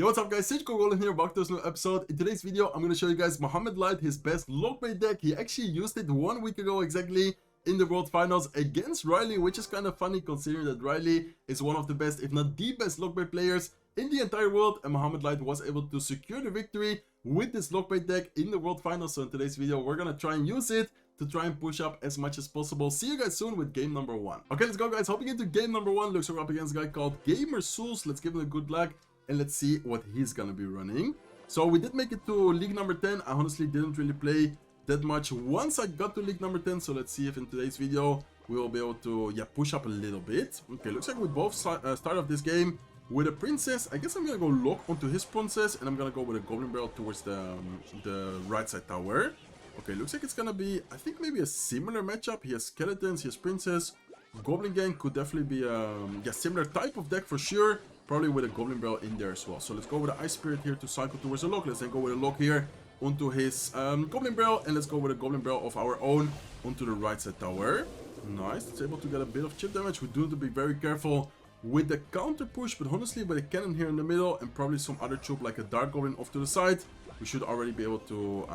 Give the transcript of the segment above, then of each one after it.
What's up guys, it's Goblin here, back to this new episode. In today's video, I'm going to show you guys Mohamed light his best lockbait deck. He actually used it 1 week ago exactly in the World Finals against Riley, which is kind of funny considering that Riley is one of the best, if not the best lockbait players in the entire world. And Mohamed light was able to secure the victory with this lockbait deck in the World Finals. So in today's video, we're going to try and use it to try and push up as much as possible. See you guys soon with game number 1. Okay, let's go guys. Hopping into game number 1. Looks like we're up against a guy called Gamer Souls. Let's give him a good luck. And let's see what he's gonna be running. So we did make it to league number 10. I honestly didn't really play that much once I got to league number 10. So let's see if in today's video we will be able to push up a little bit. Okay, looks like we both start off this game with a princess. I guess I'm gonna go lock onto his princess, and I'm gonna go with a goblin barrel towards the right side tower. Okay, looks like it's gonna be, I think, maybe a similar matchup. He has skeletons, he has princess. Goblin Gang could definitely be a similar type of deck for sure. Probably with a Goblin Barrel in there as well. So let's go with the Ice Spirit here to cycle towards the lock. Let's then go with a lock here onto his Goblin Barrel. And let's go with a Goblin Barrel of our own onto the right side tower. Nice. It's able to get a bit of chip damage. We do have to be very careful with the counter push. But honestly, with a cannon here in the middle and probably some other troop like a Dark Goblin off to the side, we should already be able to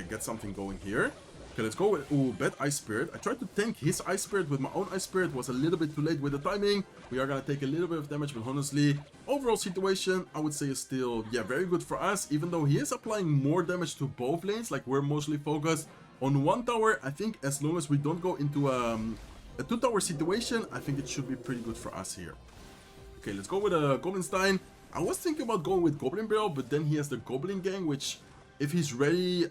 get something going here. Okay, let's go with, ooh, bad Ice Spirit. I tried to tank his Ice Spirit with my own Ice Spirit. Was a little bit too late with the timing. We are going to take a little bit of damage, but honestly, overall situation, I would say is still, very good for us. Even though he is applying more damage to both lanes, like we're mostly focused on one tower. I think as long as we don't go into a 2-tower situation, I think it should be pretty good for us here. Okay, let's go with a Goblin Stein. I was thinking about going with Goblin Barrel, but then he has the Goblin Gang, which, if he's ready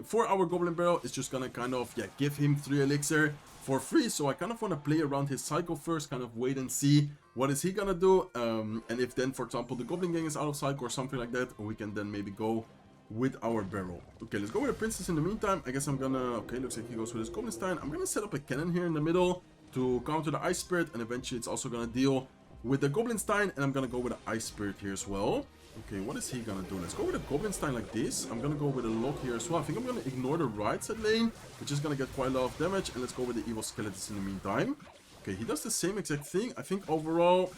for our Goblin Barrel, it's just gonna kind of give him 3 elixir for free. So I kind of want to play around his cycle first, kind of wait and see what is he gonna do. And if then, for example, the Goblin Gang is out of cycle or something like that, we can then maybe go with our barrel. Okay, let's go with a princess in the meantime. I guess I'm gonna, okay, looks like he goes with his Goblin Stein. I'm gonna set up a cannon here in the middle to counter the Ice Spirit, and eventually it's also gonna deal with the Goblin Stein, and I'm gonna go with the Ice Spirit here as well. Okay, what is he gonna do? Let's go with a Goblin Stein like this. I'm gonna go with a lock here as well. I think I'm gonna ignore the right side lane, which is gonna get quite a lot of damage. And let's go with the evil skeletons in the meantime. Okay, he does the same exact thing. I think overall,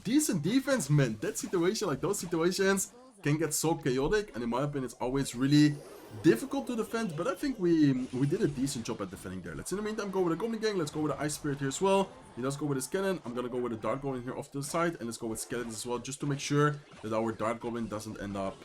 decent defense, man. That situation, like those situations, can get so chaotic. And in my opinion, it's always really difficult to defend, but I think we did a decent job at defending there. Let's in the meantime go with a Goblin Gang. Let's go with the Ice Spirit here as well. He does go with his cannon. I'm gonna go with a Dark Goblin here off to the side, and let's go with skeletons as well, just to make sure that our Dark Goblin doesn't end up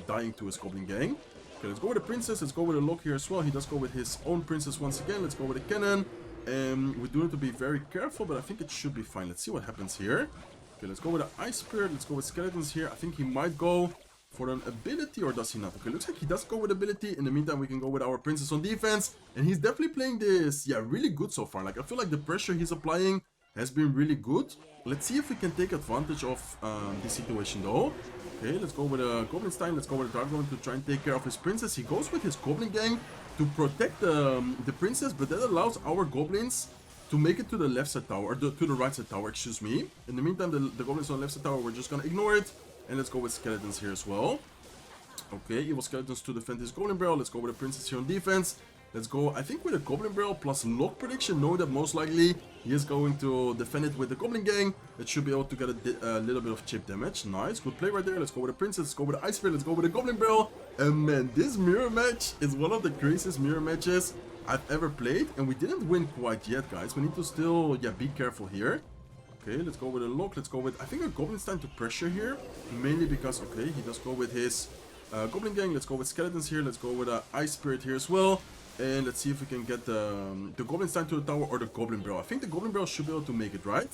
dying to his Goblin Gang. Okay, let's go with a princess. Let's go with a lock here as well. He does go with his own princess once again. Let's go with a cannon, and we do need to be very careful, but I think it should be fine. Let's see what happens here. Okay, let's go with the Ice Spirit. Let's go with skeletons here. I think he might go for an ability, or does he not? Okay, looks like he does go with ability. In the meantime, we can go with our princess on defense, and he's definitely playing this really good so far. Like, I feel like the pressure he's applying has been really good. Let's see if we can take advantage of this situation though. Okay, let's go with a Goblin Stein. Let's go with a Dark Goblin to try and take care of his princess. He goes with his Goblin Gang to protect the princess, but that allows our goblins to make it to the left side tower, or to the right side tower, excuse me. In the meantime, the goblins on the left side tower, we're just gonna ignore it. And let's go with skeletons here as well. Okay, evil skeletons to defend his Goblin Barrel. Let's go with a princess here on defense. Let's go, I think, with a Goblin Barrel plus lock prediction, knowing that most likely he is going to defend it with the Goblin Gang. That should be able to get a little bit of chip damage. Nice, good play right there. Let's go with a princess. Let's go with the Ice Spirit. Let's go with a Goblin Barrel. And man, this mirror match is one of the craziest mirror matches I've ever played. And we didn't win quite yet, guys. We need to still, be careful here. Okay, let's go with a lock. Let's go with, I think, a Goblin Stein to pressure here. Mainly because, okay, he does go with his Goblin Gang. Let's go with skeletons here. Let's go with an Ice Spirit here as well. And let's see if we can get the Goblin Stein to the tower or the Goblin Barrel. I think the Goblin Barrel should be able to make it, right?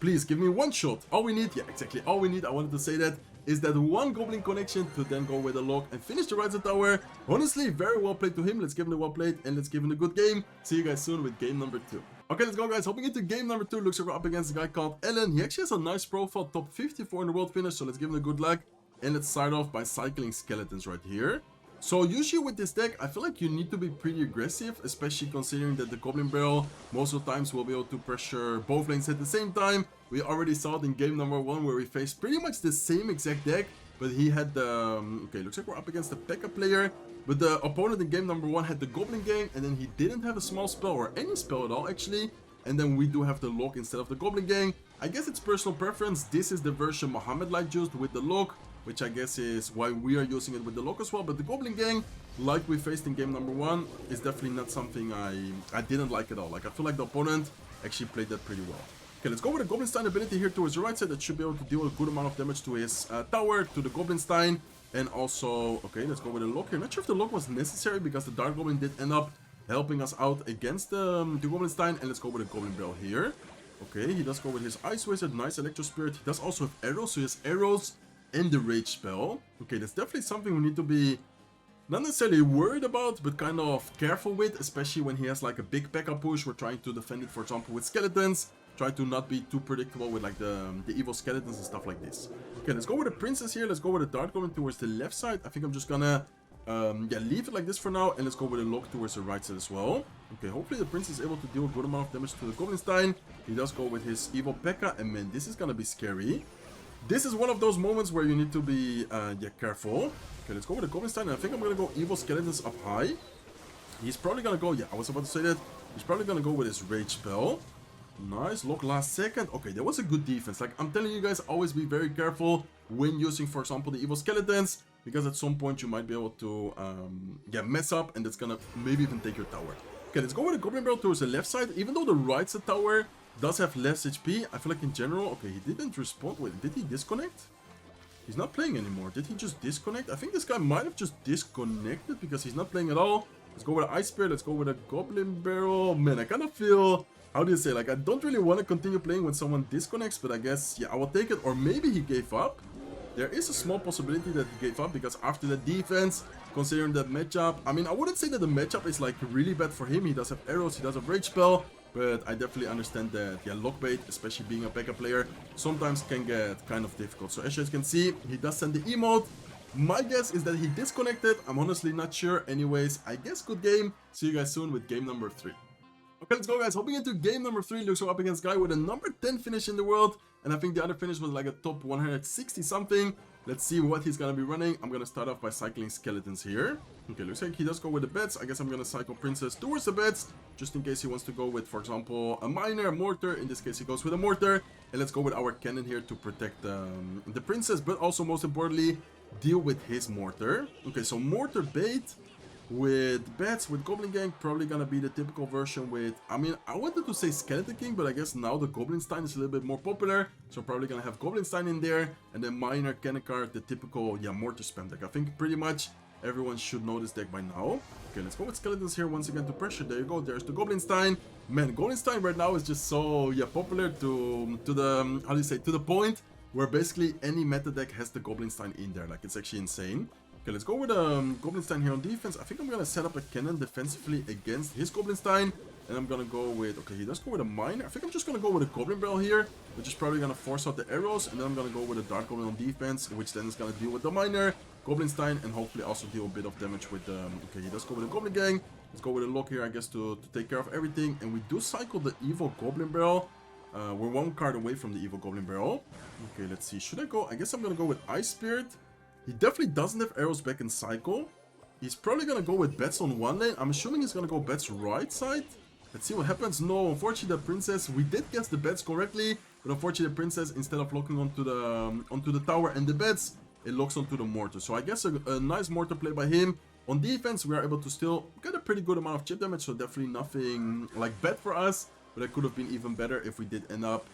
Please, give me one shot. All we need, exactly. All we need, I wanted to say that, is that one Goblin connection to then go with a lock and finish the right side tower. Honestly, very well played to him. Let's give him the well played, and let's give him a good game. See you guys soon with game number 2. Okay, let's go guys. Hopping into game number 2. Looks like we're up against a guy called Ellen. He actually has a nice profile, top 54 in the world finish, so let's give him a good luck. And let's start off by cycling skeletons right here. So usually with this deck, I feel like you need to be pretty aggressive, especially considering that the Goblin Barrel most of the times will be able to pressure both lanes at the same time. We already saw it in game number 1 where we faced pretty much the same exact deck, but he had the, okay, looks like we're up against the P.E.K.K.A player, but the opponent in game number 1 had the Goblin Gang, and then he didn't have a small spell or any spell at all actually, and then we do have the lock instead of the Goblin Gang. I guess it's personal preference. This is the version Mohamed light used with the lock. which I guess is why we are using it with the Lock as well. But the Goblin Gang, like we faced in game number 1, is definitely not something I didn't like at all. Like, I feel like the opponent actually played that pretty well. Okay, let's go with the Goblin Stein ability here towards the right side. That should be able to deal a good amount of damage to his tower, to the Goblin Stein. And also, okay, let's go with a lock here. Not sure if the lock was necessary because the Dark Goblin did end up helping us out against the Goblin Stein. And let's go with a Goblin Barrel here. Okay, he does go with his Ice Wizard, nice Electro Spirit. He does also have arrows, so he has arrows and the Rage spell. Okay, that's definitely something we need to be not necessarily worried about, but kind of careful with, especially when he has like a big P.E.K.K.A push. We're trying to defend it, for example, with skeletons. Try to not be too predictable with like the evil skeletons and stuff like this. Okay, let's go with the Princess here. Let's go with the Dart Goblin towards the left side. I think I'm just gonna leave it like this for now. And let's go with a lock towards the right side as well. Okay, hopefully the Princess is able to deal a good amount of damage to the Goblin Stein. He does go with his evil P.E.K.K.A. And man, this is gonna be scary. This is one of those moments where you need to be careful. Okay, let's go with the Goblin Stein. And I think I'm gonna go evil skeletons up high. He's probably gonna go, I was about to say that. He's probably gonna go with his Rage spell. Nice, lock last second. Okay, that was a good defense. Like, I'm telling you guys, always be very careful when using, for example, the evil skeletons, because at some point you might be able to mess up, and that's gonna maybe even take your tower. Okay, let's go with the Goblin Barrel towards the left side. Even though the right side tower does have less HP, I feel like in general, okay, he didn't respond. Wait, did he disconnect? He's not playing anymore. Did he just disconnect? I think this guy might have just disconnected because he's not playing at all. Let's go with an Ice Spear. Let's go with a Goblin Barrel. Man, I kind of feel, how do you say, like, I don't really want to continue playing when someone disconnects, but I guess, I will take it. Or maybe he gave up. There is a small possibility that he gave up because after the defense, considering that matchup, I mean, I wouldn't say that the matchup is like really bad for him. He does have arrows, he does have Rage spell, but I definitely understand that, lockbait, especially being a P.E.K.K.A player, sometimes can get kind of difficult. So as you guys can see, he does send the emote. My guess is that he disconnected. I'm honestly not sure. Anyways, I guess good game. See you guys soon with game number 3. Okay, let's go guys. Hopping into game number 3. Looks so up against guy with a number 10 finish in the world. And I think the other finish was like a top 160 something. Let's see what he's gonna be running. I'm gonna start off by cycling skeletons here. Okay, looks like he does go with the beds. I guess I'm gonna cycle Princess towards the beds, just in case he wants to go with, for example, a miner, a mortar. In this case, he goes with a mortar. And let's go with our cannon here to protect the Princess, but also most importantly, deal with his mortar. Okay, so mortar bait with bats, with Goblin Gang, probably gonna be the typical version with, I mean, I wanted to say Skeleton King, but I guess now the Goblin Stein is a little bit more popular, so probably gonna have Goblin Stein in there, and then Miner, Cannon Card, the typical, mortar spam deck. I think pretty much everyone should know this deck by now. Okay, let's go with Skeletons here once again to pressure. There you go, there's the Goblin Stein. Man, Goblin Stein right now is just so, popular to the, how do you say, to the point where basically any meta deck has the Goblin Stein in there. Like, it's actually insane. Okay, let's go with Goblin Stein here on defense. I think I'm gonna set up a cannon defensively against his Goblin Stein. And I'm gonna go with, okay, he does go with a miner. I think I'm just gonna go with a Goblin Barrel here, which is probably gonna force out the arrows. And then I'm gonna go with a Dark Goblin on defense, which then is gonna deal with the miner, Goblin Stein, and hopefully also deal a bit of damage with the, okay, he does go with a Goblin Gang. Let's go with a lock here, I guess, to take care of everything. And we do cycle the evil Goblin Barrel. We're one card away from the evil Goblin Barrel. Okay, let's see. Should I go? I guess I'm gonna go with Ice Spirit. He definitely doesn't have arrows back in cycle. He's probably gonna go with bats on one lane. I'm assuming he's gonna go bats right side. Let's see what happens. No, unfortunately the Princess, we did guess the bats correctly, but unfortunately the Princess, instead of locking onto the tower and the bats, it locks onto the mortar. So I guess a nice mortar play by him. On defense, we are able to still get a pretty good amount of chip damage, so definitely nothing like bad for us. But it could have been even better if we did end up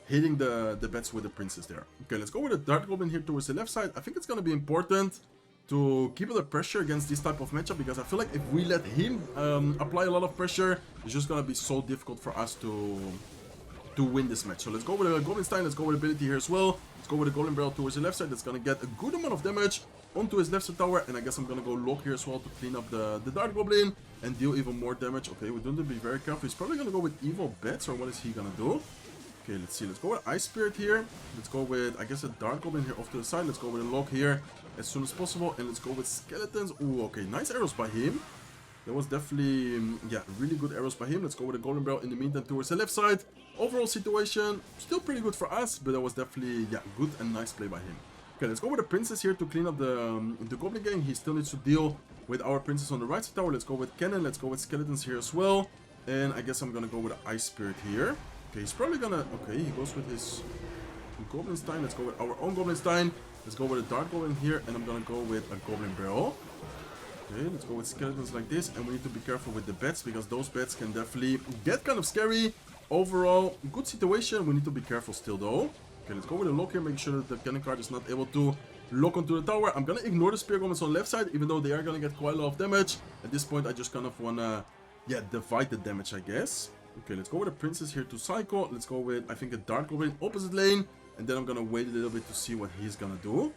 hitting the bats with the Princess there. Okay, let's go with the Dart Goblin here towards the left side. I think it's going to be important to keep the pressure against this type of matchup, because I feel like if we let him apply a lot of pressure, it's just going to be so difficult for us to win this match. So let's go with a Goblin Stein. Let's go with ability here as well. Let's go with a Goblin Barrel towards the left side. That's going to get a good amount of damage onto his left side tower. And I guess I'm going to go lock here as well to clean up the Dart Goblin and deal even more damage. Okay, we don't need to be very careful. He's probably going to go with evil bats, or what is he going to do? Okay, let's see. Let's go with Ice Spirit here. Let's go with, I guess, a Dark Goblin here off to the side. Let's go with a lock here as soon as possible. And let's go with Skeletons. Ooh, okay. Nice arrows by him. That was definitely, really good arrows by him. Let's go with a Golden Barrel in the meantime towards the left side. Overall situation, still pretty good for us, but that was definitely, good and nice play by him. Okay, let's go with the Princess here to clean up the Goblin Gang. He still needs to deal with our Princess on the right side tower. Let's go with Cannon. Let's go with Skeletons here as well. And I guess I'm gonna go with the Ice Spirit here. Okay, he's probably gonna, okay, he goes with his Goblin Stein. Let's go with our own Goblin Stein. Let's go with a Dark Goblin here, and I'm gonna go with a Goblin Barrel. Okay, let's go with skeletons like this, and we need to be careful with the bats, because those bats can definitely get kind of scary. Overall, good situation. We need to be careful still, though. Okay, let's go with a lock here, make sure that the cannon card is not able to lock onto the tower. I'm gonna ignore the spear goblins on the left side, even though they are gonna get quite a lot of damage. At this point, I just kind of wanna, yeah, divide the damage, I guess. Okay, let's go with a princess here to cycle. Let's go with, I think, a Dark Goblin opposite lane, and then I'm gonna wait a little bit to see what he's gonna do.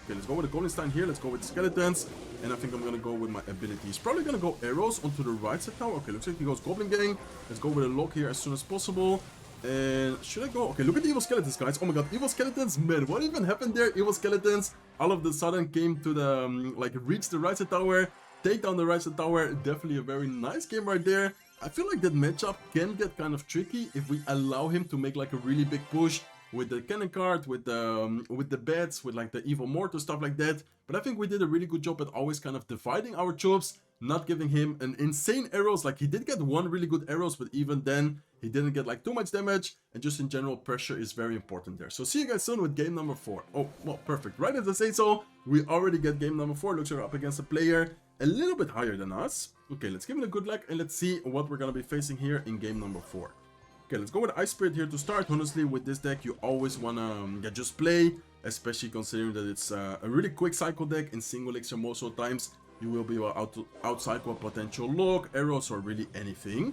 Okay, let's go with the Goblin Stein here. Let's go with the skeletons. And I think I'm gonna go with my ability. He's probably gonna go arrows onto the right side tower. Okay, looks like he goes Goblin Gang. Let's go with a lock here as soon as possible. And should I go? Okay, look at the evil skeletons, guys. Oh my god, evil skeletons. Man, what even happened there? Evil skeletons all of a sudden came to the, like, reach the right side tower. Take down the right side tower. Definitely a very nice game right there. I feel like that matchup can get kind of tricky if we allow him to make like a really big push with the cannon card, with the bats, with like the evil mortar, stuff like that. But I think we did a really good job at always kind of dividing our troops, not giving him an insane arrows. Like, he did get one really good arrows, but even then he didn't get like too much damage, and just in general pressure is very important there. So see you guys soon with game number 4. Oh, well, perfect. Right as I say so, we already get game number 4. Looks like we're up against a player a little bit higher than us. Okay, let's give it a good luck, and let's see what we're gonna be facing here in game number 4. Okay, let's go with Ice Spirit here to start. Honestly, with this deck, you always wanna just play, especially considering that it's a really quick cycle deck. In single elixir, most of the times, you will be able to out-cycle a potential lock, arrows, or really anything.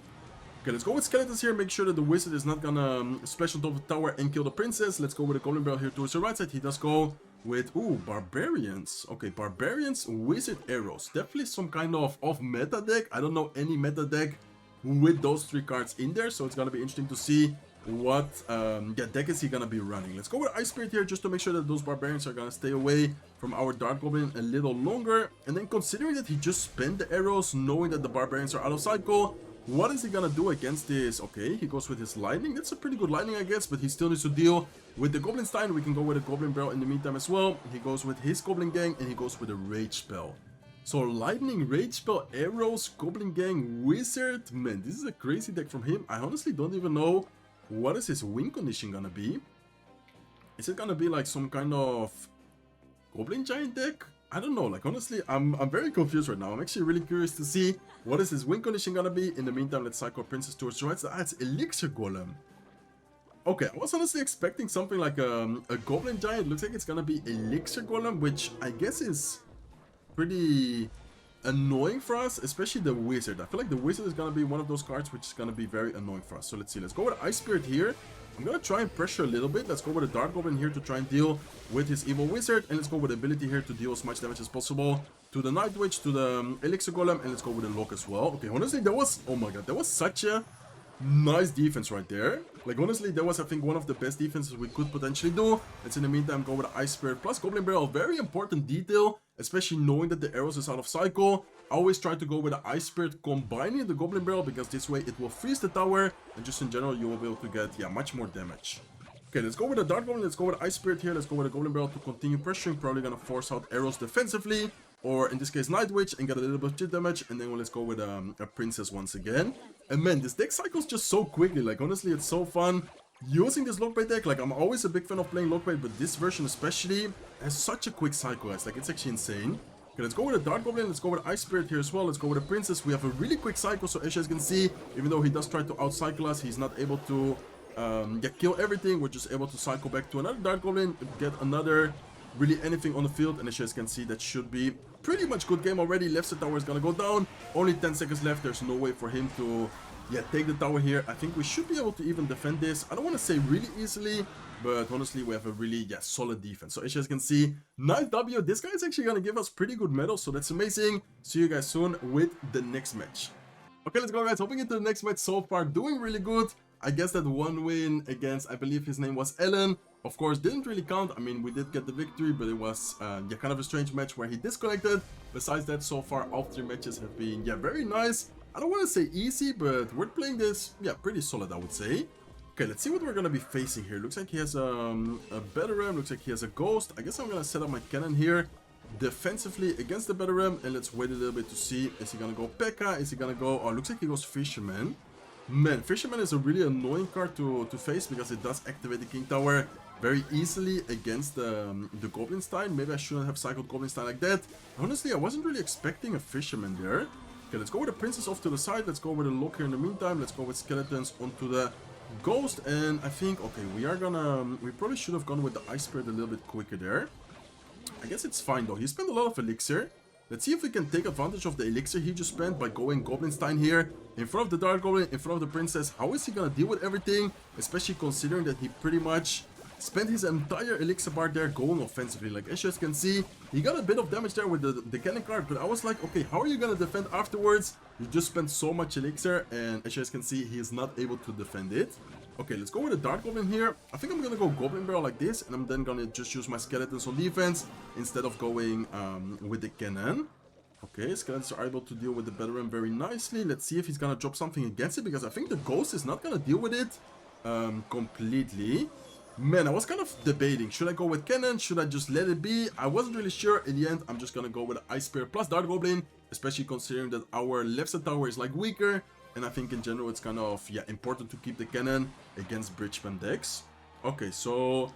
Okay, let's go with skeletons here. Make sure that the wizard is not gonna splash on top of the tower and kill the princess. Let's go with a Goblin Barrel here towards the right side. He does go with, ooh, barbarians. Okay, barbarians, wizard, arrows. Definitely some kind of meta deck. I don't know any meta deck with those 3 cards in there, so it's gonna be interesting to see what deck is he gonna be running. Let's go with Ice Spirit here just to make sure that those barbarians are gonna stay away from our Dark Goblin a little longer. And then considering that he just spent the arrows, knowing that the barbarians are out of cycle, what is he gonna do against this? Okay, he goes with his lightning. That's a pretty good lightning, I guess, but he still needs to deal with the Goblin Stein. We can go with a Goblin Barrel in the meantime as well. He goes with his Goblin Gang, and he goes with a Rage Spell. So lightning, rage spell, arrows, Goblin Gang, wizard. Man, this is a crazy deck from him. I honestly don't even know what is his win condition gonna be. Is it gonna be like some kind of Goblin Giant deck? I don't know. Like, honestly, I'm very confused right now. I'm actually really curious to see what is his win condition gonna be. In the meantime, let's cycle Princess towards the right side. Ah, it's Elixir Golem. Okay, I was honestly expecting something like a Goblin Giant. Looks like it's gonna be Elixir Golem, which I guess is pretty annoying for us, especially the wizard. I feel like the wizard is gonna be one of those cards which is gonna be very annoying for us. So let's see, let's go with Ice Spirit here. I'm gonna try and pressure a little bit. Let's go with a Dark Goblin here to try and deal with his evil wizard, and let's go with ability here to deal as much damage as possible to the Night Witch, to the Elixir Golem, and let's go with a lock as well. Okay, honestly, that was, oh my god, that was such a nice defense right there. Like, honestly, that was, I think, one of the best defenses we could potentially do. Let's, in the meantime, go with Ice Spirit plus Goblin Barrel. Very important detail, especially knowing that the arrows is out of cycle. I always try to go with the Ice Spirit combining the Goblin Barrel, because this way it will freeze the tower, and just in general you will be able to get, yeah, much more damage. Okay, let's go with the Dark Goblin. Let's go with Ice Spirit here. Let's go with the Goblin Barrel to continue pressuring. Probably gonna force out arrows defensively, or in this case Night Witch, and get a little bit of chip damage. And then let's go with a Princess once again. And man, this deck cycles just so quickly. Like, honestly, it's so fun using this Lockbait deck. Like, I'm always a big fan of playing Lockbait, but this version especially has such a quick cycle, guys. Like, it's actually insane. Okay, let's go with a Dark Goblin. Let's go with Ice Spirit here as well. Let's go with a Princess. We have a really quick cycle, so as you guys can see, even though he does try to outcycle us, he's not able to kill everything. We're just able to cycle back to another Dark Goblin, get another really anything on the field, and as you guys can see, that should be pretty much good game already. Left side tower is gonna go down. Only 10 seconds left. There's no way for him to, yeah, take the tower here. I think we should be able to even defend this. I don't want to say really easily, but honestly, we have a really, yeah, solid defense. So as you guys can see, nice W. This guy is actually gonna give us pretty good medals, so that's amazing. See you guys soon with the next match. Okay, let's go, guys. Hopping into the next match. So far, doing really good. I guess that one win against, I believe his name was Ellen, of course, didn't really count. I mean, we did get the victory, but it was, yeah, kind of a strange match where he disconnected. Besides that, so far, all 3 matches have been, yeah, very nice. I don't want to say easy, but we're playing this, yeah, pretty solid, I would say. Okay, let's see what we're going to be facing here. Looks like he has a Battle Ram. Looks like he has a Ghost. I guess I'm going to set up my cannon here defensively against the Battle Ram, and let's wait a little bit to see. Is he going to go P.E.K.K.A? Is he going to go... Oh, looks like he goes Fisherman. Man, Fisherman is a really annoying card to face, because it does activate the King Tower very easily against the Goblin Stein. Maybe I shouldn't have cycled Goblin Stein like that. Honestly, I wasn't really expecting a Fisherman there. Okay, let's go with the Princess off to the side. Let's go with a Lock here in the meantime. Let's go with Skeletons onto the Ghost. And I think, okay, we probably should have gone with the Ice Spirit a little bit quicker there. I guess it's fine though. He spent a lot of Elixir. Let's see if we can take advantage of the Elixir he just spent by going Goblin Stein here. In front of the Dark Goblin, in front of the Princess. How is he gonna deal with everything? Especially considering that he pretty much spent his entire Elixir bar there going offensively. Like, as you guys can see, he got a bit of damage there with the cannon card. But I was like, okay, how are you gonna defend afterwards? You just spent so much Elixir. And as you guys can see, he is not able to defend it. Okay, let's go with the Dark Goblin here. I think I'm gonna go Goblin Barrel like this, and I'm then gonna just use my Skeletons on defense instead of going with the cannon. Okay, Skeletons are able to deal with the Veteran very nicely. Let's see if he's gonna drop something against it, because I think the Ghost is not gonna deal with it completely. Man, I was kind of debating. Should I go with cannon? Should I just let it be? I wasn't really sure. In the end, I'm just gonna go with Ice Spear plus Dark Goblin, especially considering that our left side tower is like weaker. And I think in general it's kind of, yeah, important to keep the cannon against Bridgeman decks. Okay, so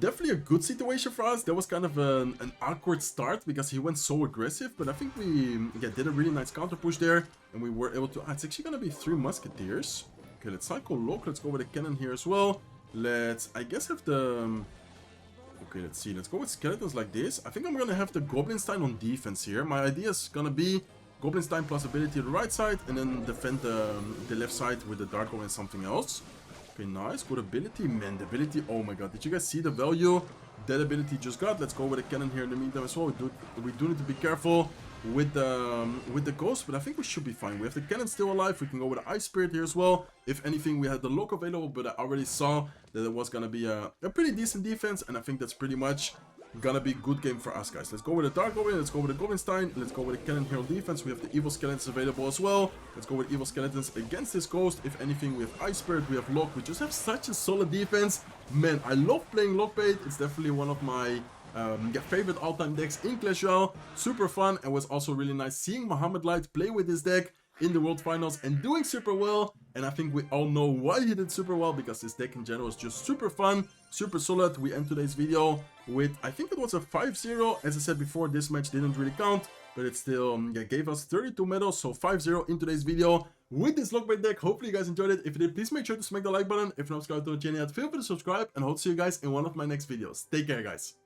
definitely a good situation for us. That was kind of an awkward start because he went so aggressive. But I think we did a really nice counter push there. And we were able to... it's actually going to be 3 Musketeers. Okay, let's cycle Lock. Let's go with a cannon here as well. Let's, I guess, have the... okay, let's see. Let's go with Skeletons like this. I think I'm going to have the Goblin Stein on defense here. My idea is going to be Goblin Stein plus ability to the right side, and then defend the left side with the Dark Goblin and something else. Okay, nice. Good ability. Man, the ability. Oh my god. Did you guys see the value that ability just got? Let's go with a cannon here in the meantime as well. We do need to be careful with the Ghost, but I think we should be fine. We have the cannon still alive. We can go with the Ice Spirit here as well. If anything, we had the Lock available, but I already saw that it was going to be a pretty decent defense, and I think that's pretty much gonna be a good game for us, guys. Let's go with the Dark Goblin, let's go with the Goblin Stein, let's go with the Cannon here on defense. We have the Evil Skeletons available as well. Let's go with Evil Skeletons against this Ghost. If anything, we have Ice Spirit, we have Lock. We just have such a solid defense. Man, I love playing Lockbait. It's definitely one of my favorite all-time decks in Clash Royale. Super fun, and was also really nice seeing Mohamed Light play with this deck in the World Finals and doing super well. And I think we all know why he did super well, because this deck in general is just super fun, super solid. We end today's video with, I think it was a 5-0. As I said before, this match didn't really count, but it still gave us 32 medals, so 5-0 in today's video with this Lockbait deck. Hopefully you guys enjoyed it. If you did, please make sure to smack the like button. If you're not subscribed to the channel yet, feel free to subscribe, and hope to see you guys in one of my next videos. Take care, guys.